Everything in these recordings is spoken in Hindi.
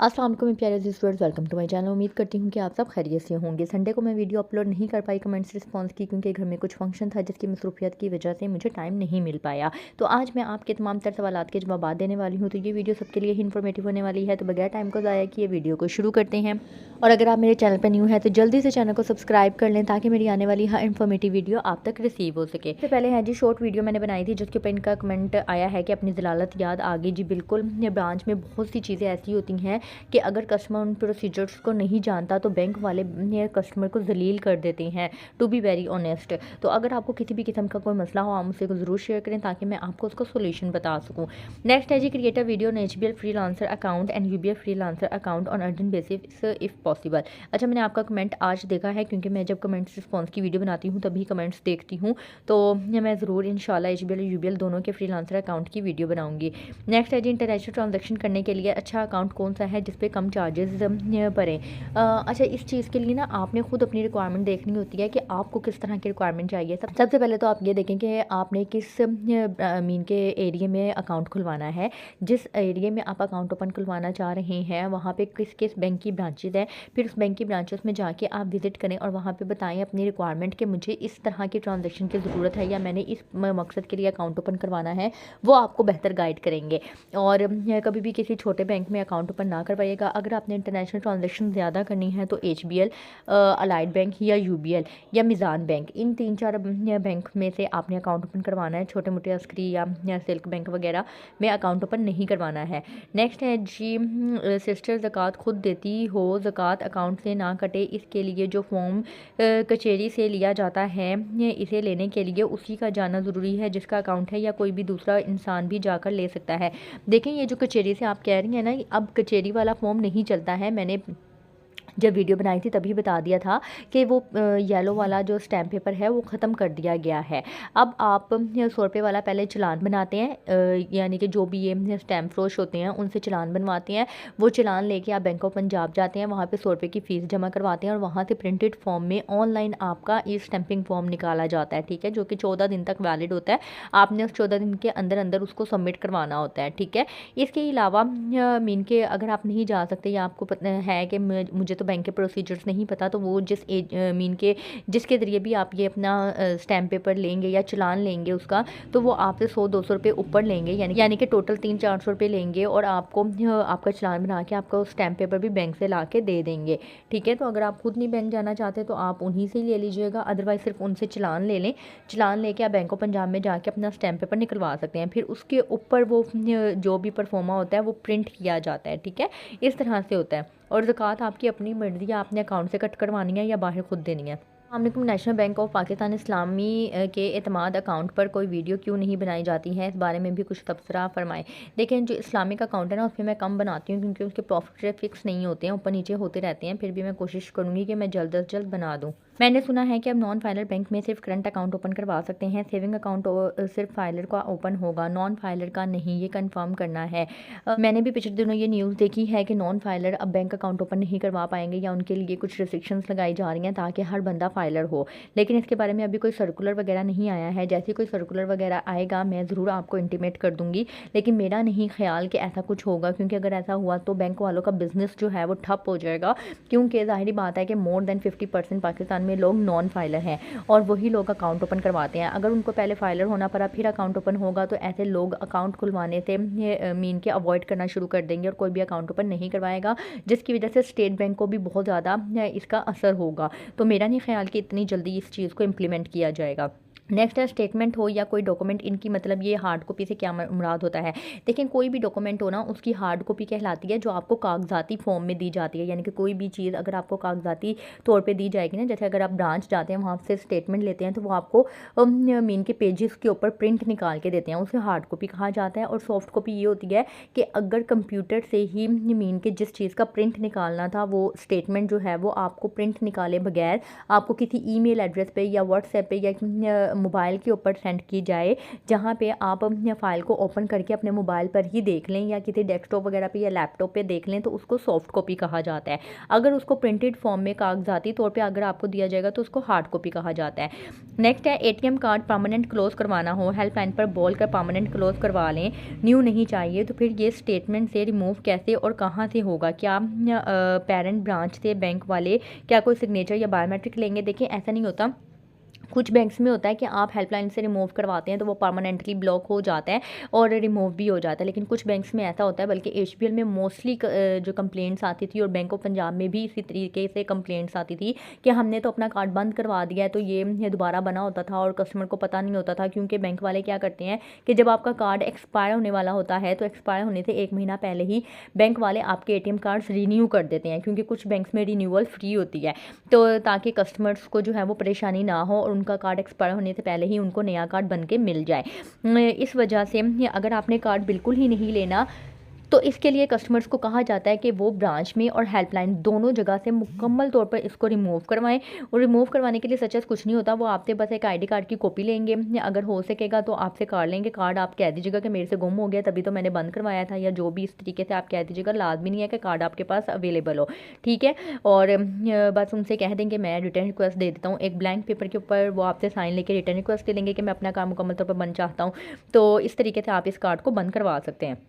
अस्सलाम वालेकुम मेरे प्यारे viewers, welcome to my channel. उम्मीद करती हूँ कि आप सब खैरियत से होंगे। संडे को मैं वीडियो अपलोड नहीं कर पाई कमेंट्स रिस्पांस की, क्योंकि घर में कुछ फंक्शन था जिसकी मसरूफियत की वजह से मुझे टाइम नहीं मिल पाया। तो आज मैं आपके तमाम तर सवालात के जवाब देने वाली हूँ। तो ये वीडियो सबके लिए ही इन्फॉर्मेटिव होने वाली है। तो बगैर टाइम को ज़ाया किए वीडियो को शुरू करते हैं। और अगर आप मेरे चैनल पर न्यू है तो जल्दी से चैनल को सब्सक्राइब कर लें, ताकि मेरी आने वाली हर इन्फॉर्मेटिव वीडियो आप तक रिसीव हो सके। इससे पहले है जी शॉर्ट वीडियो मैंने बनाई थी, जिसके ऊपर इनका कमेंट आया है कि अपनी ज़लालत याद आ गई। जी बिल्कुल, ब्रांच में बहुत सी चीज़ें ऐसी होती हैं कि अगर कस्टमर उन प्रोसीजर्स को नहीं जानता तो बैंक वाले कस्टमर को जलील कर देते हैं, टू बी वेरी ऑनेस्ट। तो अगर आपको किसी भी किस्म का कोई मसला हो, आप मुझसे ज़रूर शेयर करें, ताकि मैं आपको उसका सोल्यूशन बता सकूं। नेक्स्ट है जी, create a video on HBL freelancer account and UBL freelancer account on urgent basis if possible. अच्छा, मैंने आपका कमेंट आज देखा है, क्योंकि मैं जब कमेंट्स रिस्पॉन्स की वीडियो बनाती हूँ तभी कमेंट्स देखती हूँ। तो मैं ज़रूर इंशाल्लाह HBL और UBL दोनों के फ्रीलांसर अकाउंट की वीडियो बनाऊंगी। नेक्स्ट है जी, इंटरनेशनल ट्रांजेक्शन करने के लिए अच्छा अकाउंट कौन सा है जिसपे कम चार्जेस भरें। अच्छा, इस चीज़ के लिए ना आपने खुद अपनी रिक्वायरमेंट देखनी होती है कि आपको किस तरह की रिक्वायरमेंट चाहिए। सबसे पहले तो आप ये देखें कि आपने किस मीन के एरिया में अकाउंट खुलवाना है। जिस एरिया में आप अकाउंट ओपन खुलवाना चाह रहे हैं वहाँ पे किस किस बैंक की ब्रांचेज है। फिर उस बैंक की ब्रांचेस में जाके आप विजिट करें और वहाँ पे बताएं अपनी रिक्वायरमेंट कि मुझे इस तरह की ट्रांजेक्शन की ज़रूरत है या मैंने इस मकसद के लिए अकाउंट ओपन करवाना है। वो आपको बेहतर गाइड करेंगे। और कभी भी किसी छोटे बैंक में अकाउंट ओपन ना करवाइएगा। अगर आपने इंटरनेशनल ट्रांजैक्शन ज़्यादा करनी है तो HBL, अलाइड बैंक या UBL या मिज़ान बैंक, इन 3-4 बैंक में से आपने अकाउंट ओपन करवाना है। छोटे मोटे अस्करी या सिल्क बैंक वगैरह में अकाउंट ओपन नहीं करवाना है। नेक्स्ट है जी, सिस्टर ज़कात खुद देती हो, ज़कात अकाउंट से ना कटे, इसके लिए जो फॉर्म कचेरी से लिया जाता है, इसे लेने के लिए उसी का जाना ज़रूरी है जिसका अकाउंट है, या कोई भी दूसरा इंसान भी जाकर ले सकता है। देखें, ये जो कचेरी से आप कह रही हैं ना, अब कचेरी वाला फॉर्म नहीं चलता है। मैंने जब वीडियो बनाई थी तभी बता दिया था कि वो येलो वाला जो स्टैम्प पेपर है वो ख़त्म कर दिया गया है। अब आप 100 रुपये वाला पहले चालान बनाते हैं, यानी कि जो भी ये स्टैम्प फरोश होते हैं उनसे चालान बनवाते हैं। वो चालान लेके आप बैंक ऑफ पंजाब जाते हैं, वहाँ पे 100 रुपये की फ़ीस जमा करवाते हैं और वहाँ से प्रिंटेड फॉर्म में ऑनलाइन आपका ई स्टैंपिंग फॉर्म निकाला जाता है, ठीक है, जो कि 14 दिन तक वैलिड होता है। आपने उस 14 दिन के अंदर अंदर उसको सबमिट करवाना होता है, ठीक है। इसके अलावा मीन के अगर आप नहीं जा सकते या आपको पता है कि मुझे तो बैंक के प्रोसीजर्स नहीं पता, तो वो जिस मीन के जिसके ज़रिए भी आप ये अपना स्टैम्प पेपर लेंगे या चालान लेंगे उसका, तो वो आपसे 100-200 रुपये ऊपर लेंगे, यानी कि टोटल 300-400 रुपये लेंगे और आपको आपका चालान बना के आपका स्टैम्प पेपर भी बैंक से ला के दे देंगे, ठीक है। तो अगर आप खुद नहीं बैंक जाना चाहते तो आप उन्हीं से ही ले लीजिएगा, अदरवाइज़ सिर्फ उनसे चालान ले लें। चालान लेके आप बैंक ऑफ पंजाब में जाके अपना स्टैम्प पेपर निकलवा सकते हैं। फिर उसके ऊपर वो जो भी परफॉर्मा होता है वो प्रिंट किया जाता है, ठीक है। इस तरह से होता है। और ज़कात आपकी अपनी मर्ज़ी है, आपने अकाउंट से कट करवानी है या बाहर खुद देनी है। अस्सलामुअलैकुम, नेशनल बैंक ऑफ पाकिस्तान इस्लामी के एतमाद अकाउंट पर कोई वीडियो क्यों नहीं बनाई जाती है, इस बारे में भी कुछ तबसरा फरमाएं। देखें, जो इस्लामिक अकाउंट है ना उसमें मैं कम बनाती हूँ, क्योंकि उसके प्रॉफिट रेट फिक्स नहीं होते हैं, ऊपर नीचे होते रहते हैं। फिर भी मैं कोशिश करूँगी कि मैं जल्द अज जल्द बना दूँ। मैंने सुना है कि अब नॉन फाइलर बैंक में सिर्फ करंट अकाउंट ओपन करवा सकते हैं, सेविंग अकाउंट सिर्फ फाइलर का ओपन होगा, नॉन फाइलर का नहीं, ये कंफर्म करना है। मैंने भी पिछले दिनों ये न्यूज़ देखी है कि नॉन फाइलर अब बैंक अकाउंट ओपन नहीं करवा पाएंगे, या उनके लिए कुछ रिस्ट्रिक्शंस लगाई जा रही हैं ताकि हर बंदा फाइलर हो। लेकिन इसके बारे में अभी कोई सर्कुलर वगैरह नहीं आया है। जैसे कोई सर्कुलर वगैरह आएगा मैं ज़रूर आपको इंटीमेट कर दूंगी, लेकिन मेरा नहीं ख्याल कि ऐसा कुछ होगा, क्योंकि अगर ऐसा हुआ तो बैंक वालों का बिजनेस जो है वो ठप हो जाएगा। क्योंकि ज़ाहिरी बात है कि मोर देन 50% पाकिस्तान में लोग नॉन फाइलर हैं और वही लोग अकाउंट ओपन करवाते हैं। अगर उनको पहले फाइलर होना पड़ा फिर अकाउंट ओपन होगा तो ऐसे लोग अकाउंट खुलवाने से मीन के अवॉइड करना शुरू कर देंगे और कोई भी अकाउंट ओपन नहीं करवाएगा, जिसकी वजह से स्टेट बैंक को भी बहुत ज़्यादा इसका असर होगा। तो मेरा नहीं ख्याल कि इतनी जल्दी इस चीज़ को इम्प्लीमेंट किया जाएगा। नेक्स्ट है, स्टेटमेंट हो या कोई डॉक्यूमेंट, इनकी मतलब ये हार्ड कॉपी से क्या मुराद होता है। देखें, कोई भी डॉक्यूमेंट हो ना उसकी हार्ड कॉपी कहलाती है जो आपको कागजाती फॉर्म में दी जाती है। यानी कि कोई भी चीज़ अगर आपको कागजाती तौर पे दी जाएगी ना, जैसे अगर आप ब्रांच जाते हैं वहाँ से स्टेटमेंट लेते हैं तो वो आपको मीन के पेजेस के ऊपर प्रिंट निकाल के देते हैं, उसे हार्ड कॉपी कहा जाता है। और सॉफ्ट कॉपी ये होती है कि अगर कंप्यूटर से ही मीन के जिस चीज़ का प्रिंट निकालना था वो स्टेटमेंट जो है वो आपको प्रिंट निकाले बगैर आपको किसी ईमेल एड्रेस पे या व्हाट्सएप पे या मोबाइल के ऊपर सेंड की जाए, जहाँ पे आप फ़ाइल को ओपन करके अपने मोबाइल पर ही देख लें या किसी डेस्कटॉप वगैरह पे या लैपटॉप पे देख लें, तो उसको सॉफ्ट कॉपी कहा जाता है। अगर उसको प्रिंटेड फॉर्म में कागजाती तौर पे अगर आपको दिया जाएगा तो उसको हार्ड कॉपी कहा जाता है। नेक्स्ट है एटीएम कार्ड परमानेंट क्लोज करवाना हो, हेल्पलाइन पर बोल कर परमानेंट क्लोज करवा लें, न्यू नहीं चाहिए, तो फिर ये स्टेटमेंट से रिमूव कैसे और कहाँ से होगा? क्या पेरेंट ब्रांच से बैंक वाले क्या कोई सिग्नेचर या बायोमेट्रिक लेंगे? देखिए ऐसा नहीं होता। कुछ बैंक्स में होता है कि आप हेल्पलाइन से रिमूव करवाते हैं तो वो परमानेंटली ब्लॉक हो जाता है और रिमूव भी हो जाता है, लेकिन कुछ बैंक्स में ऐसा होता है। बल्कि एचबीएल में मोस्टली जो कंप्लेंट्स आती थी और बैंक ऑफ पंजाब में भी इसी तरीके से कंप्लेंट्स आती थी कि हमने तो अपना कार्ड बंद करवा दिया है, तो ये दोबारा बना होता था और कस्टमर को पता नहीं होता था। क्योंकि बैंक वाले क्या करते हैं कि जब आपका कार्ड एक्सपायर होने वाला होता है तो एक्सपायर होने से 1 महीना पहले ही बैंक वाले आपके एटीएम कार्ड्स रिन्यू कर देते हैं, क्योंकि कुछ बैंक्स में रिन्यूअल फ्री होती है, तो ताकि कस्टमर्स को जो है वो परेशानी ना हो और उनका कार्ड एक्सपायर होने से पहले ही उनको नया कार्ड बन के मिल जाए। इस वजह से अगर आपने कार्ड बिल्कुल ही नहीं लेना तो इसके लिए कस्टमर्स को कहा जाता है कि वो ब्रांच में और हेल्पलाइन दोनों जगह से मुकम्मल तौर पर इसको रिमूव करवाएं। और रिमूव करवाने के लिए सच कुछ नहीं होता, वो आपसे बस एक आईडी कार्ड की कॉपी लेंगे, अगर हो सकेगा तो आपसे कार्ड लेंगे। कार्ड आप कह दीजिएगा कि मेरे से गुम हो गया तभी तो मैंने बंद करवाया था, या जो भी इस तरीके से आप कह दीजिएगा। लाजमी नहीं है कि कार्ड आपके पास अवेलेबल हो, ठीक है। और बस उनसे कह देंगे मैं रिटर्न रिक्वेस्ट दे देता हूँ, एक ब्लैंक पेपर के ऊपर वो आपसे साइन लेके रिटर्न रिक्वेस्ट दे देंगे कि मैं अपना काम मुकम्मल तौर पर बंद चाहता हूँ। तो इस तरीके से आप इस कार्ड को बंद करवा सकते हैं।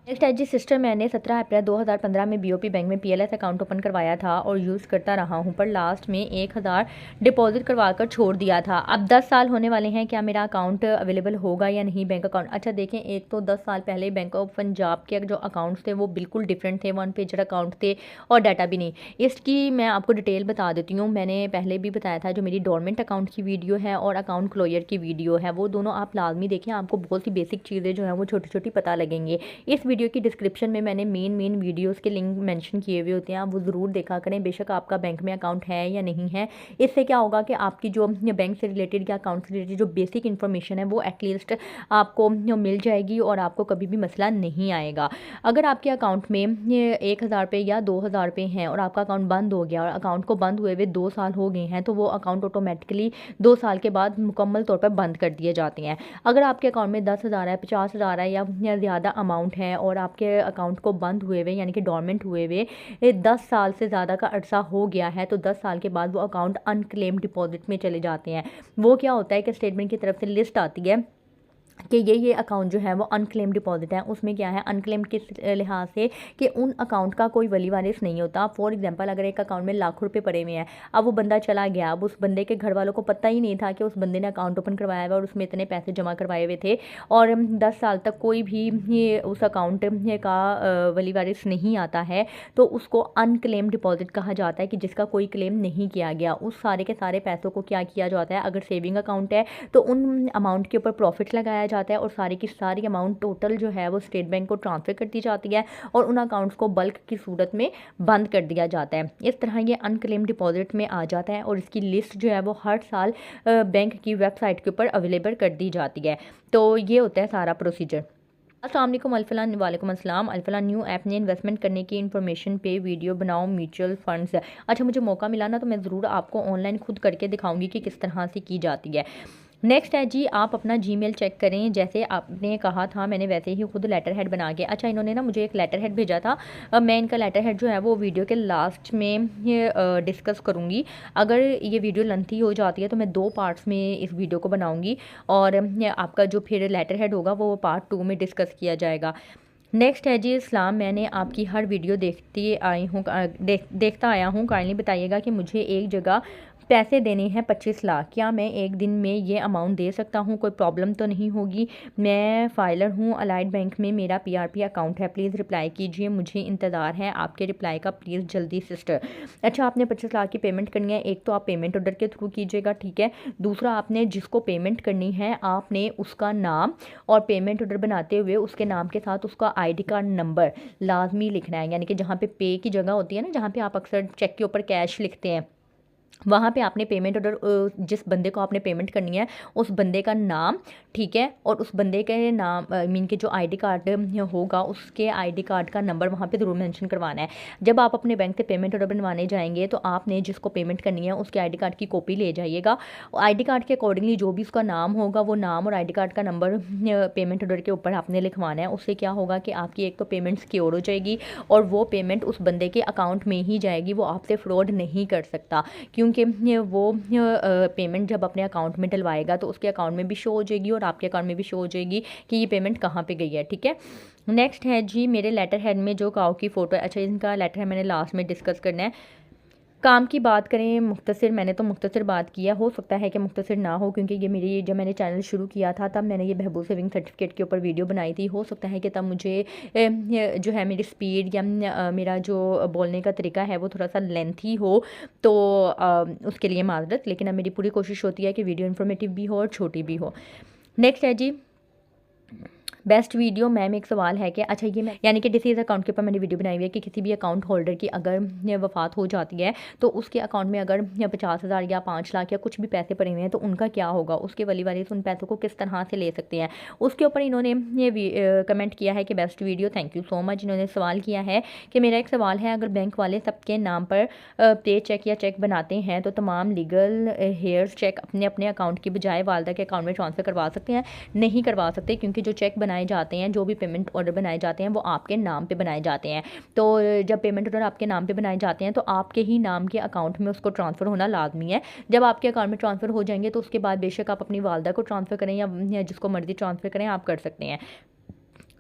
नेक्स्ट है जी सिस्टर, मैंने 17 अप्रैल 2015 में बीओपी बैंक में पीएलएस अकाउंट ओपन करवाया था और यूज़ करता रहा हूं, पर लास्ट में 1000 डिपॉजिट करवाकर छोड़ दिया था। अब 10 साल होने वाले हैं, क्या मेरा अकाउंट अवेलेबल होगा या नहीं बैंक अकाउंट? अच्छा देखें, एक तो 10 साल पहले बैंक ऑफ पंजाब के जो अकाउंट्स थे वो बिल्कुल डिफरेंट थे, 1 पेजर अकाउंट थे और डाटा भी नहीं। इसकी मैं आपको डिटेल बता देती हूँ। मैंने पहले भी बताया था, जो मेरी डोरमेंट अकाउंट की वीडियो है और अकाउंट क्लोजर की वीडियो है वो दोनों आप लाजमी देखें, आपको बहुत सी बेसिक चीज़ें जो हैं वो छोटी छोटी पता लगेंगी। इस वीडियो की डिस्क्रिप्शन में मैंने मेन वीडियोस के लिंक मेंशन किए हुए होते हैं, आप वो ज़रूर देखा करें, बेशक आपका बैंक में अकाउंट है या नहीं है। इससे क्या होगा कि आपकी जो बैंक से रिलेटेड या अकाउंट से रिलेटेड जो बेसिक इन्फॉर्मेशन है वो एटलीस्ट आपको मिल जाएगी और आपको कभी भी मसला नहीं आएगा। अगर आपके अकाउंट में 1000 रुपये या 2000 रुपये हैं और आपका अकाउंट बंद हो गया और अकाउंट को बंद हुए 2 साल हो गए हैं, तो वो अकाउंट ऑटोमेटिकली 2 साल के बाद मुकम्मल तौर पर बंद कर दिए जाते हैं। अगर आपके अकाउंट में 10,000 है, 50,000 है या ज़्यादा अमाउंट है और आपके अकाउंट को बंद हुए हुए यानी कि डोरमेंट हुए हुए 10 साल से ज़्यादा का अरसा हो गया है, तो 10 साल के बाद वो अकाउंट अनक्लेम डिपॉजिट में चले जाते हैं। वो क्या होता है कि स्टेटमेंट की तरफ से लिस्ट आती है कि ये अकाउंट जो है वो अनक्लेम डिपॉजिट है। उसमें क्या है अनक्लेम किस लिहाज से कि उन अकाउंट का कोई वली वारिस नहीं होता। फॉर एग्जांपल, अगर एक अकाउंट में लाखों रुपए पड़े हुए हैं, अब वो बंदा चला गया, अब उस बंदे के घर वालों को पता ही नहीं था कि उस बंदे ने अकाउंट ओपन करवाया हुआ और उसमें इतने पैसे जमा करवाए हुए थे और 10 साल तक कोई भी ये उस अकाउंट का वली वारिस नहीं आता है, तो उसको अनक्लेम डिपॉजिट कहा जाता है कि जिसका कोई क्लेम नहीं किया गया। उस सारे के सारे पैसों को क्या किया जाता है, अगर सेविंग अकाउंट है तो उन अमाउंट के ऊपर प्रॉफिट लगाया जाता है और सारी की सारी अमाउंट टोटल जो है वो स्टेट बैंक को ट्रांसफ़र कर दी जाती है और उन अकाउंट्स को बल्क की सूरत में बंद कर दिया जाता है। इस तरह ये अनक्लेम डिपॉजिट में आ जाता है और इसकी लिस्ट जो है वो हर साल बैंक की वेबसाइट के ऊपर अवेलेबल कर दी जाती है। तो ये होता है सारा प्रोसीजर। अस्सलाम वालेकुम अल्फला, वालेकुम अस्सलाम। अल्फला न्यू ऐप ने इन्वेस्टमेंट करने की इन्फॉर्मेशन पे वीडियो बनाओ म्यूचुअल फंड्स। अच्छा, मुझे मौका मिला ना तो मैं ज़रूर आपको ऑनलाइन खुद करके दिखाऊंगी कि किस तरह से की जाती है। नेक्स्ट है जी, आप अपना जीमेल चेक करें, जैसे आपने कहा था मैंने वैसे ही खुद लेटर हेड बना के। अच्छा, इन्होंने ना मुझे एक लेटर हेड भेजा था, मैं इनका लेटर हेड जो है वो वीडियो के लास्ट में डिस्कस करूँगी। अगर ये वीडियो लेंथी हो जाती है तो मैं 2 पार्ट्स में इस वीडियो को बनाऊँगी और आपका जो फिर लेटर हेड होगा वो पार्ट 2 में डिस्कस किया जाएगा। नेक्स्ट है जी इस्लाम, मैंने आपकी हर वीडियो देखता आया हूँ। काइंडली बताइएगा कि मुझे एक जगह पैसे देने हैं 25 लाख, क्या मैं एक दिन में ये अमाउंट दे सकता हूँ? कोई प्रॉब्लम तो नहीं होगी? मैं फाइलर हूँ, अलाइड बैंक में मेरा पीआरपी अकाउंट है, प्लीज़ रिप्लाई कीजिए, मुझे इंतज़ार है आपके रिप्लाई का, प्लीज़ जल्दी सिस्टर। अच्छा, आपने 25 लाख की पेमेंट करनी है, एक तो आप पेमेंट ऑर्डर के थ्रू कीजिएगा, ठीक है। दूसरा, आपने जिसको पेमेंट करनी है आपने उसका नाम और पेमेंट ऑर्डर बनाते हुए उसके नाम के साथ उसका ID कार्ड नंबर लाजमी लिखना है, यानी कि जहाँ पे पे की जगह होती है ना, जहाँ पे आप अक्सर चेक के ऊपर कैश लिखते हैं वहाँ पे आपने पेमेंट ऑर्डर जिस बंदे को आपने पेमेंट करनी है उस बंदे का नाम, ठीक है, और उस बंदे के नाम मीन के जो आईडी कार्ड होगा उसके आईडी कार्ड का नंबर वहाँ पे ज़रूर मेंशन करवाना है। जब आप अपने बैंक से पेमेंट ऑर्डर बनवाने जाएंगे तो आपने जिसको पेमेंट करनी है उसके आईडी कार्ड की कॉपी ले जाइएगा। आईडी कार्ड के अकॉर्डिंगली जो भी उसका नाम होगा वो नाम और आईडी कार्ड का नंबर पेमेंट ऑर्डर के ऊपर आपने लिखवाना है। उससे क्या होगा कि आपकी एक तो पेमेंट सिक्योर हो जाएगी और वो पेमेंट उस बंदे के अकाउंट में ही जाएगी, वो आपसे फ्रॉड नहीं कर सकता, क्योंकि वो पेमेंट जब अपने अकाउंट में डलवाएगा तो उसके अकाउंट में भी शो हो जाएगी और आपके अकाउंट में भी शो हो जाएगी कि ये पेमेंट कहाँ पे गई है। ठीक है, नेक्स्ट है जी मेरे लेटर हेड में जो काऊ की फ़ोटो है। अच्छा, इनका लेटर है मैंने लास्ट में डिस्कस करना है। काम की बात करें मुख्तसर, मैंने तो मुख्तसर बात किया, हो सकता है कि मुख्तसर ना हो क्योंकि ये मेरी जब मैंने चैनल शुरू किया था तब मैंने ये बहबूद सेविंग सर्टिफिकेट के ऊपर वीडियो बनाई थी। हो सकता है कि तब मुझे जो है मेरी स्पीड या मेरा जो बोलने का तरीका है वो थोड़ा सा लेंथी हो, तो उसके लिए माजरत, लेकिन अब मेरी पूरी कोशिश होती है कि वीडियो इन्फॉर्मेटिव भी हो और छोटी भी हो। नेक्स्ट है जी बेस्ट वीडियो। मैम एक सवाल है कि अच्छा ये मैं यानी कि डिसीज़ अकाउंट के ऊपर मैंने वीडियो बनाई हुई है कि किसी भी अकाउंट होल्डर की अगर वफात हो जाती है तो उसके अकाउंट में अगर 50,000 या 5 लाख या कुछ भी पैसे पड़े हुए हैं तो उनका क्या होगा, उसके वली वारिस उन पैसों को किस तरह से ले सकते हैं। उसके ऊपर इन्होंने ये कमेंट किया है कि best video, thank you so much. इन्होंने सवाल किया है कि मेरा एक सवाल है, अगर बैंक वाले सबके नाम पर पे चेक या चेक बनाते हैं तो तमाम लीगल हेयर्स चेक अपने अपने अकाउंट की बजाय वालदा के अकाउंट में ट्रांसफ़र करवा सकते हैं? नहीं करवा सकते, क्योंकि जो चेक बनाए जाते हैं, जो भी पेमेंट ऑर्डर बनाए जाते हैं वो आपके नाम पे बनाए जाते हैं। तो जब पेमेंट ऑर्डर आपके नाम पे बनाए जाते हैं तो आपके ही नाम के अकाउंट में उसको ट्रांसफ़र होना लाजमी है। जब आपके अकाउंट में ट्रांसफ़र हो जाएंगे तो उसके बाद बेशक आप अपनी वालदा को ट्रांसफ़र करें या जिसको मर्ज़ी ट्रांसफ़र करें, आप कर सकते हैं।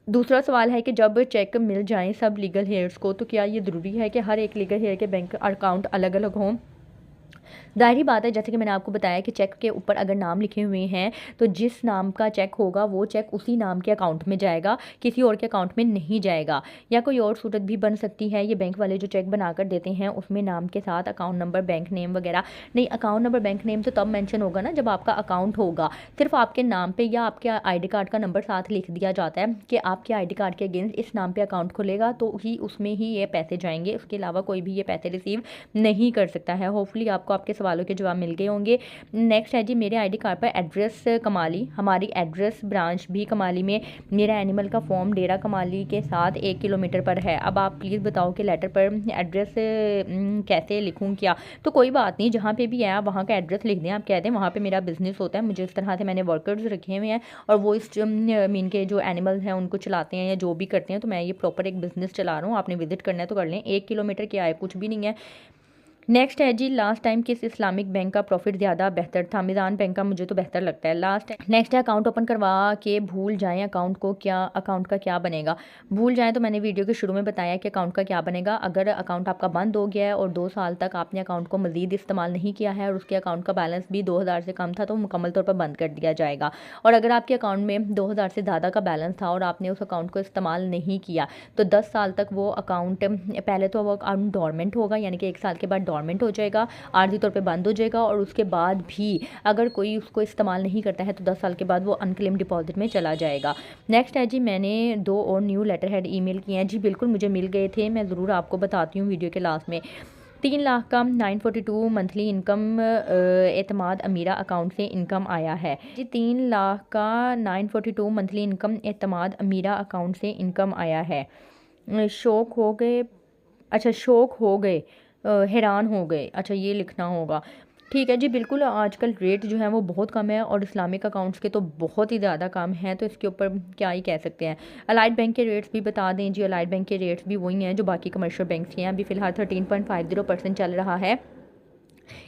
दूसरा सवाल है कि जब चेक मिल जाएँ सब लीगल हेयर्स को तो क्या ये ज़रूरी है कि हर एक लीगल हेयर के बैंक अकाउंट अलग अलग हों? ज़ाहिर बात है, जैसे कि मैंने आपको बताया कि चेक के ऊपर अगर नाम लिखे हुए हैं तो जिस नाम का चेक होगा वो चेक उसी नाम के अकाउंट में जाएगा, किसी और के अकाउंट में नहीं जाएगा। या कोई और सूरत भी बन सकती है, ये बैंक वाले जो चेक बना कर देते हैं उसमें नाम के साथ अकाउंट नंबर, बैंक नेम वगैरह नहीं। अकाउंट नंबर बैंक नेम तो तब मेंशन होगा ना जब आपका अकाउंट होगा। सिर्फ आपके नाम पे या आपके आईडी कार्ड का नंबर साथ लिख दिया जाता है कि आपके आईडी कार्ड के अगेंस्ट इस नाम पे अकाउंट खुलेगा तो ही उसमें ही ये पैसे जाएंगे, उसके अलावा कोई भी ये पैसे रिसीव नहीं कर सकता है। होपफुली आपको आपके सवालों के जवाब मिल गए होंगे। नेक्स्ट है जी मेरे आईडी कार्ड पर एड्रेस कमाली, हमारी एड्रेस ब्रांच भी कमाली में, मेरा एनिमल का फॉर्म डेरा कमाली के साथ 1 किलोमीटर पर है। अब आप प्लीज़ बताओ कि लेटर पर एड्रेस कैसे लिखूं क्या? तो कोई बात नहीं, जहाँ पे भी है आप वहाँ का एड्रेस लिख दें। आप कह दें वहाँ पे मेरा बिज़नेस होता है, मुझे इस तरह से मैंने वर्कर्स रखे हुए हैं और वो इस मीन के जो एनिमल्स हैं उनको चलाते हैं या जो भी करते हैं, तो मैं ये प्रॉपर एक बिज़नेस चला रहा हूँ। आपने विजिट करना है तो कर लें। 1 किलोमीटर क्या है, कुछ भी नहीं है। नेक्स्ट है जी लास्ट टाइम किस इस्लामिक बैंक का प्रॉफिट ज़्यादा बेहतर था? मिज़ान बैंक का मुझे तो बेहतर लगता है लास्ट। नेक्स्ट है अकाउंट ओपन करवा के भूल जाएं अकाउंट का क्या बनेगा? भूल जाएं तो मैंने वीडियो के शुरू में बताया कि अकाउंट का क्या बनेगा। अगर अकाउंट आपका बंद हो गया है और 2 साल तक आपने अकाउंट को मज़ीद इस्तेमाल नहीं किया है और उसके अकाउंट का बैलेंस भी 2,000 से कम था तो मुकम्मल तौर पर बंद कर दिया जाएगा। और अगर आपके अकाउंट में 2,000 से ज़्यादा का बैलेंस था और आपने उस अकाउंट को इस्तेमाल नहीं किया तो 10 साल तक वो अकाउंट, पहले तो वो अकाउंट डोरमेंट होगा, यानी कि 1 साल के बाद डोरमेंट हो जाएगा, आर्जी तौर पे बंद हो जाएगा, और उसके बाद भी अगर कोई उसको इस्तेमाल नहीं करता है तो 10 साल के बाद वो अनक्लेम डिपॉजिट में चला जाएगा। नेक्स्ट है जी मैंने 2 और न्यू लेटर हेड ईमेल किए हैं। जी बिल्कुल मुझे मिल गए थे, मैं ज़रूर आपको बताती हूँ वीडियो के लास्ट में। 3 लाख का 942 मंथली इनकम एतमाद अमीरा अकाउंट से इनकम आया है जी। 3 लाख का 942 मंथली इनकम एतमाद अमीरा अकाउंट से इनकम आया है। शौक हो गए, अच्छा शौक हो गए, हैरान हो गए, अच्छा ये लिखना होगा। ठीक है जी, बिल्कुल आजकल रेट जो है वो बहुत कम है और इस्लामिक अकाउंट्स के तो बहुत ही ज़्यादा कम हैं, तो इसके ऊपर क्या ही कह सकते हैं। अलाइड बैंक के रेट्स भी बता दें जी। अलाइड बैंक के रेट्स भी वही हैं जो बाकी कमर्शियल बैंक्स के हैं। अभी फ़िलहाल 13.50% चल रहा है।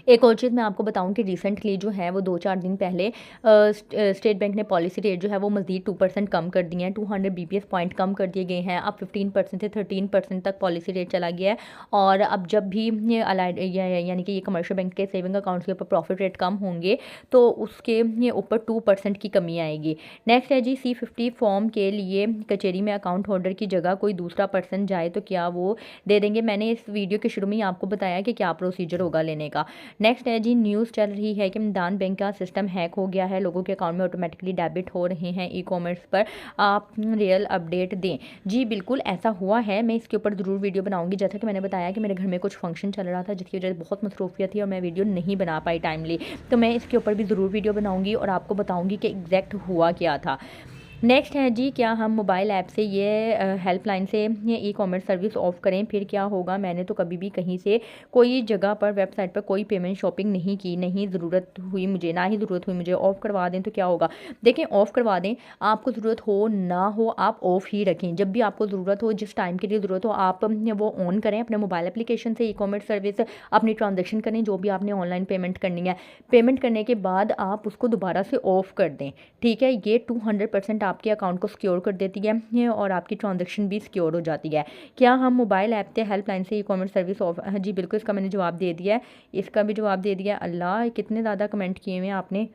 एक और चीज़ मैं आपको बताऊं कि रिसेंटली जो है वो 2-4 दिन पहले स्टेट बैंक ने पॉलिसी रेट जो है वो मज़ीद 2% कम कर दिए हैं। 200 BPS पॉइंट कम कर दिए गए हैं। अब 15% से 13% तक पॉलिसी रेट चला गया है। और अब जब भी ये अलाइड यानी कि ये कमर्शियल बैंक के सेविंग अकाउंट्स के ऊपर प्रॉफिट रेट कम होंगे तो उसके ये ऊपर 2% की कमी आएगी। नेक्स्ट है जी C50 फॉर्म के लिए कचहरी में अकाउंट होल्डर की जगह कोई दूसरा पर्सन जाए तो क्या वो दे देंगे? मैंने इस वीडियो के शुरू में ही आपको बताया कि क्या प्रोसीजर होगा लेने का। नेक्स्ट है जी, न्यूज़ चल रही है कि अमीरान बैंक का सिस्टम हैक हो गया है, लोगों के अकाउंट में ऑटोमेटिकली डेबिट हो रहे हैं ई कॉमर्स पर, आप रियल अपडेट दें। जी बिल्कुल ऐसा हुआ है, मैं इसके ऊपर ज़रूर वीडियो बनाऊंगी। जैसा कि मैंने बताया कि मेरे घर में कुछ फंक्शन चल रहा था जिसकी वजह से बहुत मसरूफियत थी और मैं वीडियो नहीं बना पाई टाइमली, तो मैं इसके ऊपर भी ज़रूर वीडियो बनाऊंगी और आपको बताऊंगी कि एग्जैक्ट हुआ क्या था। नेक्स्ट है जी, क्या हम मोबाइल ऐप से ये हेल्पलाइन से ये ई कॉमर्स सर्विस ऑफ़ करें फिर क्या होगा? मैंने तो कभी भी कहीं से कोई जगह पर वेबसाइट पर कोई पेमेंट शॉपिंग नहीं की, नहीं ज़रूरत हुई मुझे, ना ही ज़रूरत हुई मुझे। ऑफ़ करवा दें तो क्या होगा? देखें, ऑफ़ करवा दें, आपको ज़रूरत हो ना हो आप ऑफ़ ही रखें। जब भी आपको ज़रूरत हो, जिस टाइम के लिए ज़रूरत हो, आप वो ऑन करें अपने मोबाइल एप्लीकेशन से ई कॉमर्स सर्विस, अपनी ट्रांजेक्शन करें जो भी आपने ऑनलाइन पेमेंट करनी है। पेमेंट करने के बाद आप उसको दोबारा से ऑफ़ कर दें, ठीक है? ये 200% आपके अकाउंट को सिक्योर कर देती है और आपकी ट्रांजैक्शन भी सिक्योर हो जाती है। क्या हम मोबाइल ऐप से हेल्पलाइन से ई कॉमर्स सर्विस ऑफ, हाँ जी बिल्कुल, इसका मैंने जवाब दे दिया है, इसका भी जवाब दे दिया। अल्लाह, कितने ज़्यादा कमेंट किए हुए हैं आपने।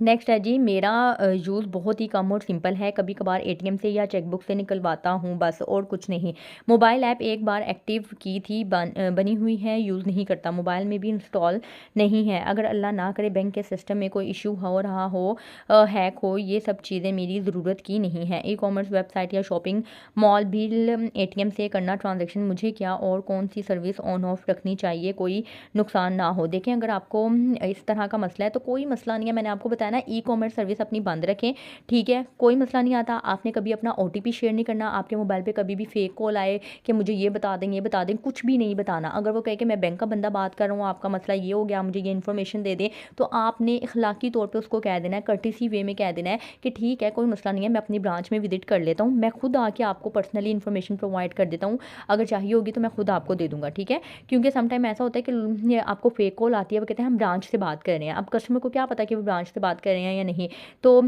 नेक्स्ट है जी, मेरा यूज़ बहुत ही कम और सिंपल है, कभी कभार एटीएम से या चेकबुक से निकलवाता हूँ बस, और कुछ नहीं। मोबाइल ऐप एक बार एक्टिव की थी, बनी हुई है, यूज़ नहीं करता, मोबाइल में भी इंस्टॉल नहीं है। अगर अल्लाह ना करे बैंक के सिस्टम में कोई इशू हो रहा हो, हैक हो, ये सब चीज़ें मेरी ज़रूरत की नहीं है। ई कॉमर्स वेबसाइट या शॉपिंग मॉल बिल एटीएम से करना ट्रांजेक्शन, मुझे क्या और कौन सी सर्विस ऑन ऑफ रखनी चाहिए, कोई नुकसान ना हो? देखें, अगर आपको इस तरह का मसला है तो कोई मसला नहीं है, मैंने आपको बताया ना, ई कॉमर्स सर्विस अपनी बंद रखें, ठीक है? कोई मसला नहीं आता। आपने कभी अपना ओटीपी शेयर नहीं करना, आपके मोबाइल पे कभी भी फेक कॉल आए कि मुझे ये बता दें, ये बता दें, कुछ भी नहीं बताना। अगर वो कहे कि मैं बैंक का बंदा बात कर रहा हूँ, आपका मसला ये हो गया, मुझे ये इन्फॉर्मेशन दे दें, तो आपने इखलाकी तौर पर उसको कह देना है, कर्टिसी वे में कह देना है कि ठीक है, कोई मसला नहीं है, मैं अपनी ब्रांच में विजिट कर लेता हूँ, मैं खुद आके आपको पर्सनली इन्फॉर्मेशन प्रोवाइड कर देता हूँ, अगर चाहिए होगी तो मैं खुद आपको दे दूँगा, ठीक है? क्योंकि समटाइम ऐसा होता है कि ये आपको फेक कॉल आती है, वो कहते हैं हम ब्रांच से बात कर रहे हैं। अब कस्टमर को क्या पता कि वो ब्रांच से बात कर रहे हैं या नहीं, तो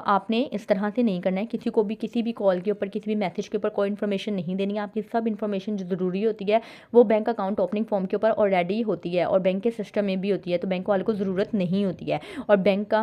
आपने इस तरह से नहीं करना है। किसी को भी किसी भी कॉल के ऊपर, किसी भी मैसेज के ऊपर कोई इन्फॉर्मेशन नहीं देनी है। आपकी सब इन्फॉर्मेशन जो ज़रूरी होती है वो बैंक अकाउंट ओपनिंग फॉर्म के ऊपर ऑलरेडी होती है और बैंक के सिस्टम में भी होती है, तो बैंक वाले को ज़रूरत नहीं होती है। और बैंक का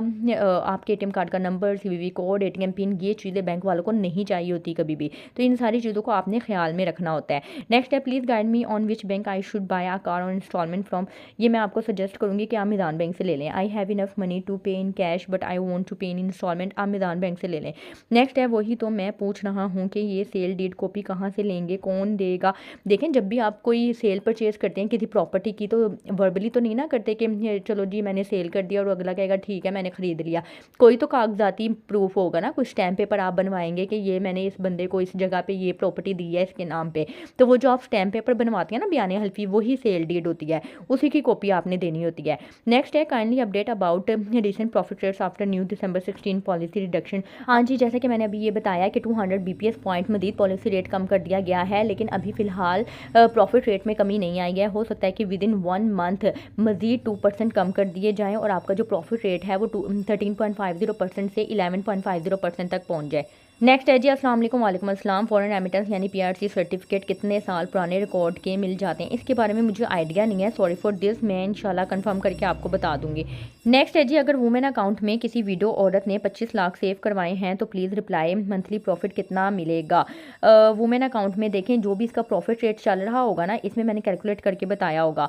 आपके एटीएम कार्ड का number, CVV code, ATM pin, ये चीज़ें बैंक वालों को नहीं चाहिए होती कभी भी, तो इन सारी चीज़ों को आपने ख्याल में रखना होता है। नेक्स्ट है, please guide me on which bank I should buy a car on installment from. ये मैं आपको सजेस्ट करूँगी कि अमेज़न बैंक से ले लें। I have enough money to pay in cash but I want to pay in instalment, Amazon bank से ले लें। नेक्स्ट है, वही तो मैं पूछ रहा हूँ कि ये सेल डीड कॉपी कहाँ से लेंगे, कौन देगा? देखें, जब भी आप कोई सेल परचेज करते हैं किसी प्रॉपर्टी की, तो वर्बली तो नहीं ना करते कि चलो जी मैंने सेल कर दिया और अगला कहेगा ठीक है मैंने ख़रीद लिया। कोई तो कागजाती प्रूफ होगा ना, कुछ स्टैम्प पेपर आप बनवाएंगे कि ये मैंने इस बंदे को इस जगह पे ये प्रॉपर्टी दी है इसके नाम पे, तो वो जो आप स्टैम्प पेपर बनवाते हैं ना, बयान हल्फी, वही सेल डीड होती है, उसी की कॉपी आपने देनी होती है। नेक्स्ट है, kindly update about recent profit rates after new December 16 policy reduction. हाँ जी, जैसा कि मैंने अभी ये बताया कि 200 बीपीएस पॉइंट मजीद पॉलिसी रेट कम कर दिया गया है, लेकिन अभी फ़िलहाल प्रॉफिट रेट में कमी नहीं आई है। हो सकता है कि विद इन 1 मंथ मजीद 2% कम कर दिए जाएँ और आपका जो प्रॉफिट रेट है वो 13.50% से 11.50% तक पहुँच जाए। नेक्स्ट है जी, अस्सलाम वालेकुम। वालेकुम अस्सलाम। फॉरेन रेमिटेंस यानी पीआरसी सर्टिफिकेट कितने साल पुराने रिकॉर्ड के मिल जाते हैं? इसके बारे में मुझे आइडिया नहीं है, सॉरी फॉर दिस, मैं इंशाल्लाह कंफर्म करके आपको बता दूंगी। नेक्स्ट है जी, अगर वुमेन अकाउंट में किसी विडो औरत ने 25 लाख सेव करवाए हैं तो प्लीज़ रिप्लाई मंथली प्रॉफिट कितना मिलेगा? वुमेन अकाउंट में देखें, जो भी इसका प्रॉफिट रेट चल रहा होगा ना, इसमें मैंने कैलकुलेट करके बताया होगा,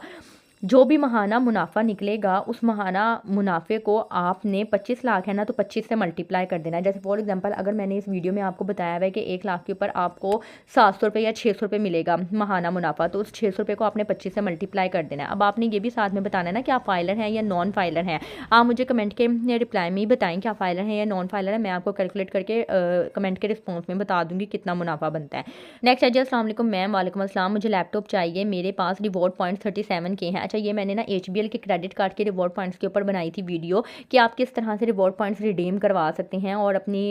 जो भी महाना मुनाफा निकलेगा उस महाना मुनाफे को आपने 25 लाख है ना, तो 25 से मल्टीप्लाई कर देना है। जैसे फॉर एग्जांपल, अगर मैंने इस वीडियो में आपको बताया हुआ है कि 1 लाख के ऊपर आपको 700 रुपये या 600 रुपये मिलेगा महाना मुनाफा, तो उस 600 रुपये को आपने 25 से मल्टीप्लाई कर देना है। अब आपने ये भी साथ में बताना है ना कि आप फाइलर हैं या नॉन फाइलर हैं। आप मुझे कमेंट के रिप्लाई में ही बताएं कि आप फाइलर हैं या नॉन फाइलर है, मैं आपको कैलकुलेट करके कमेंट के रिस्पॉन्स में बता दूंगी कितना मुनाफा बनता है। नेक्स्ट है जी, अस्सलाम वालेकुम मैम। वालेकुम अस्सलाम। मुझे लैपटॉप चाहिए, मेरे पास रिवॉर्ड पॉइंट 37 के हैं। अच्छा, ये मैंने ना HBL के क्रेडिट कार्ड के रिवॉर्ड पॉइंट्स के ऊपर बनाई थी वीडियो कि आप किस तरह से रिवॉर्ड पॉइंट्स रिडीम करवा सकते हैं और अपनी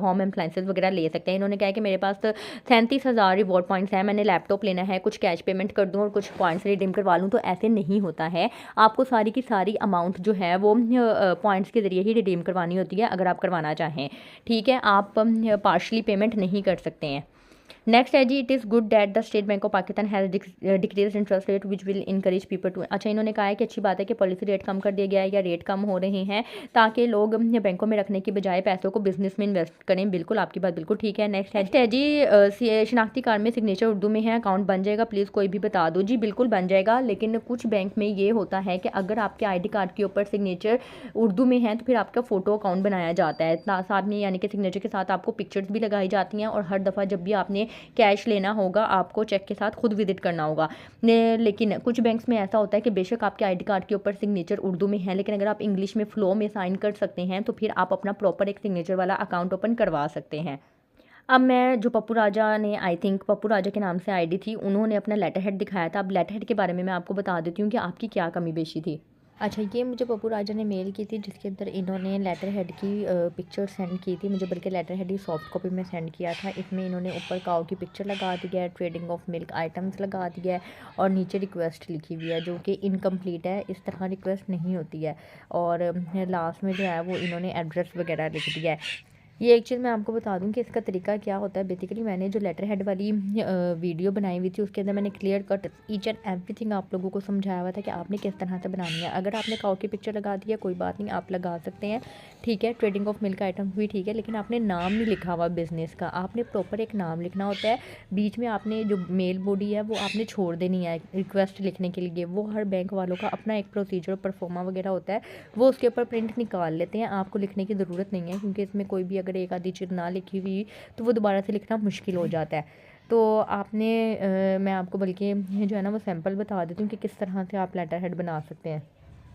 होम अप्लाइंसेस वगैरह ले सकते हैं। इन्होंने कहा कि मेरे पास तो 37,000 रिवॉर्ड पॉइंट्स हैं, मैंने लैपटॉप लेना है, कुछ कैश पेमेंट कर दूँ और कुछ पॉइंट्स रिडीम करवा लूँ, तो ऐसे नहीं होता है। आपको सारी की सारी अमाउंट जो है वो पॉइंट्स के ज़रिए ही रिडीम करवानी होती है अगर आप करवाना चाहें, ठीक है? आप पार्शली पेमेंट नहीं कर सकते हैं। नेक्स्ट है जी, it is good that the state bank of Pakistan has decrease interest rate which will encourage people to. अच्छा, इन्होंने कहा है कि अच्छी बात है कि पॉलिसी रेट कम कर दिया गया है या रेट कम हो रहे हैं ताकि लोग बैंकों में रखने की बजाय पैसों को बिजनेस में इन्वेस्ट करें। बिल्कुल, आपकी बात बिल्कुल ठीक है। नेक्स्ट है जी, शिनाख्ती कार्ड में सिग्नेचर उर्दू में है, अकाउंट बन जाएगा, प्लीज़ कोई भी बता दो। जी बिल्कुल बन जाएगा, लेकिन कुछ बैंक में ये होता है कि अगर आपके ID कार्ड के ऊपर सिग्नेचर उर्दू में है तो फिर आपका फ़ोटो अकाउंट बनाया जाता है साथ में, यानी कि सिग्नेचर के साथ आपको पिक्चर्स भी लगाई जाती हैं और हर दफ़ा जब भी आपने कैश लेना होगा आपको चेक के साथ खुद विजिट करना होगा। लेकिन कुछ बैंक्स में ऐसा होता है कि बेशक आपके ID कार्ड के ऊपर सिग्नेचर उर्दू में है, लेकिन अगर आप इंग्लिश में फ़्लो में साइन कर सकते हैं तो फिर आप अपना प्रॉपर एक सिग्नेचर वाला अकाउंट ओपन करवा सकते हैं। अब मैं जो पप्पू राजा ने, आई थिंक पप्पू राजा के नाम से ID थी, उन्होंने अपना लेटर हेड दिखाया था। अब लेटर हेड के बारे में मैं आपको बता देती हूँ कि आपकी क्या कमी पेशी थी। अच्छा, ये मुझे पप्पू राजा ने मेल की थी जिसके अंदर इन्होंने लेटर हेड की पिक्चर सेंड की थी मुझे, बल्कि लेटर हेड ही सॉफ्ट कॉपी में सेंड किया था। इसमें इन्होंने ऊपर काऊ की पिक्चर लगा दी है, ट्रेडिंग ऑफ मिल्क आइटम्स लगा दिया है और नीचे रिक्वेस्ट लिखी हुई है जो कि इनकम्प्लीट है। इस तरह रिक्वेस्ट नहीं होती है। और लास्ट में जो है वो इन्होंने एड्रेस वगैरह लिख दिया है। ये एक चीज़ मैं आपको बता दूं कि इसका तरीका क्या होता है। बेसिकली मैंने जो लेटर हेड वाली वीडियो बनाई हुई थी उसके अंदर मैंने clear cut each and everything आप लोगों को समझाया हुआ था कि आपने किस तरह से बनानी है। अगर आपने काऊ की पिक्चर लगा दी है कोई बात नहीं, आप लगा सकते हैं, ठीक है। ट्रेडिंग ऑफ मिल्क आइटम्स भी ठीक है, लेकिन आपने नाम नहीं लिखा हुआ बिज़नेस का। आपने प्रॉपर एक नाम लिखना होता है। बीच में आपने जो मेल बॉडी है वो आपने छोड़ देनी है रिक्वेस्ट लिखने के लिए। वो हर बैंक वालों का अपना एक प्रोसीजर परफॉर्मा वगैरह होता है, वो उसके ऊपर प्रिंट निकाल लेते हैं। आपको लिखने की ज़रूरत नहीं है, क्योंकि इसमें कोई भी अगर एक आधी चीज़ ना लिखी हुई तो वो दोबारा से लिखना मुश्किल हो जाता है। तो आपने मैं आपको बल्कि जो है ना वो सैंपल बता देती हूँ कि किस तरह से आप लेटर हेड बना सकते हैं।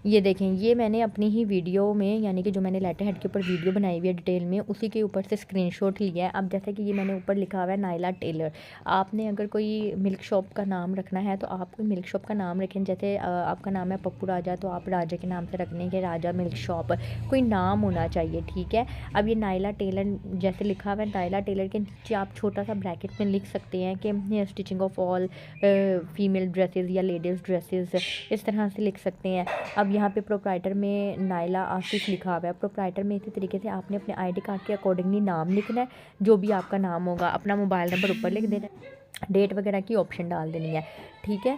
ये देखें, ये मैंने अपनी ही वीडियो में, यानी कि जो मैंने लेटर हेड के ऊपर वीडियो बनाई हुई है डिटेल में, उसी के ऊपर से स्क्रीनशॉट लिया है। अब जैसे कि ये मैंने ऊपर लिखा हुआ है नायला टेलर। आपने अगर कोई मिल्क शॉप का नाम रखना है तो आप कोई मिल्क शॉप का नाम रखें। जैसे आपका नाम है पप्पू राजा तो आप राजा के नाम से रखने के राजा मिल्क शॉप, कोई नाम होना चाहिए, ठीक है। अब ये नायला टेलर जैसे लिखा हुआ है, नायला टेलर के नीचे आप छोटा सा ब्रैकेट में लिख सकते हैं कि stitching of all female dresses या लेडीज़ ड्रेसेस, इस तरह से लिख सकते हैं। अब यहाँ पे प्रोप्राइटर में नायला आसिफ लिखा हुआ है। प्रोप्राइटर में इसी तरीके से आपने अपने ID कार्ड के अकॉर्डिंगली नाम लिखना है, जो भी आपका नाम होगा। अपना मोबाइल नंबर ऊपर लिख देना है, डेट वगैरह की ऑप्शन डाल देनी है, ठीक है।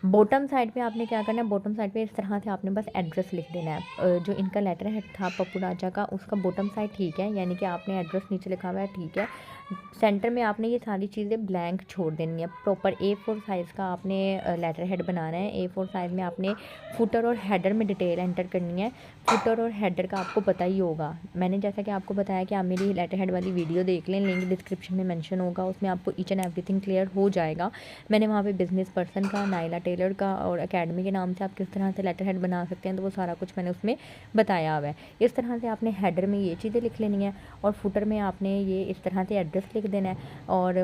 बॉटम साइड पे आपने क्या करना है, बॉटम साइड पे इस तरह से आपने बस एड्रेस लिख देना है। जो इनका लेटर हेड था पप्पू राजा का, उसका बॉटम साइड ठीक है, यानी कि आपने एड्रेस नीचे लिखा हुआ है, ठीक है। सेंटर में आपने ये सारी चीज़ें ब्लैंक छोड़ देनी है। प्रॉपर A4 साइज़ का आपने लेटर हेड बनाना है। A4 साइज़ में आपने फुटर और हेडर में डिटेल एंटर करनी है। फुटर और हेडर का आपको पता ही होगा। मैंने जैसा कि आपको बताया कि आप मेरी लेटर हेड वाली वीडियो देख लें, लिंक डिस्क्रिप्शन में मेंशन होगा, उसमें आपको ईच एंड एवरीथिंग क्लियर हो जाएगा। मैंने वहाँ पे बिज़नेस पर्सन का, नायला टेलर का और एकेडमी के नाम से आप किस तरह से लेटर हेड बना सकते हैं, तो वो सारा कुछ मैंने उसमें बताया हुआ है। इस तरह से आपने हेडर में ये चीज़ें लिख लेनी है और फुटर में आपने ये इस तरह से एड्रेस लिख देना है। और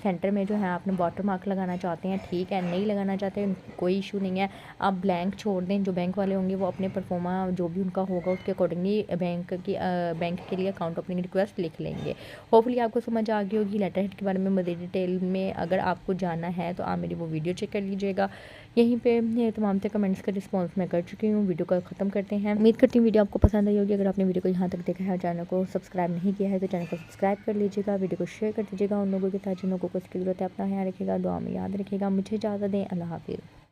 सेंटर में जो है आपने वाटर मार्क लगाना चाहते हैं, ठीक है। नहीं लगाना चाहते कोई इशू नहीं है, आप ब्लैंक छोड़ दें। जो बैंक वाले होंगे वो अपने परफॉर्मा जो भी उनका होगा उसके अकॉर्डिंगली बैंक के लिए अकाउंट ओपनिंग रिक्वेस्ट लिख लेंगे। होपफुली आपको समझ आ गई होगी लेटर हेड के बारे में मज़ीद डिटेल में। अगर आपको जानना है तो आप मेरी वो वीडियो चेक कर लीजिएगा। यहीं पे तमाम से कमेंट्स का रिस्पांस मैं कर चुकी हूँ। वीडियो का ख़त्म करते हैं। उम्मीद करती हूँ वीडियो आपको पसंद आई होगी। अगर आपने वीडियो को यहाँ तक देखा है और चैनल को सब्सक्राइब नहीं किया है तो चैनल को सब्सक्राइब कर लीजिएगा। वीडियो को शेयर कर दीजिएगा उन लोगों के साथ जिन लोगों को इसकी ज़रूरत है। अपना ख्याल रखिएगा, दुआ में याद रखिएगा। मुझे इजाज़त दें, अल्लाह हाफ़िज़।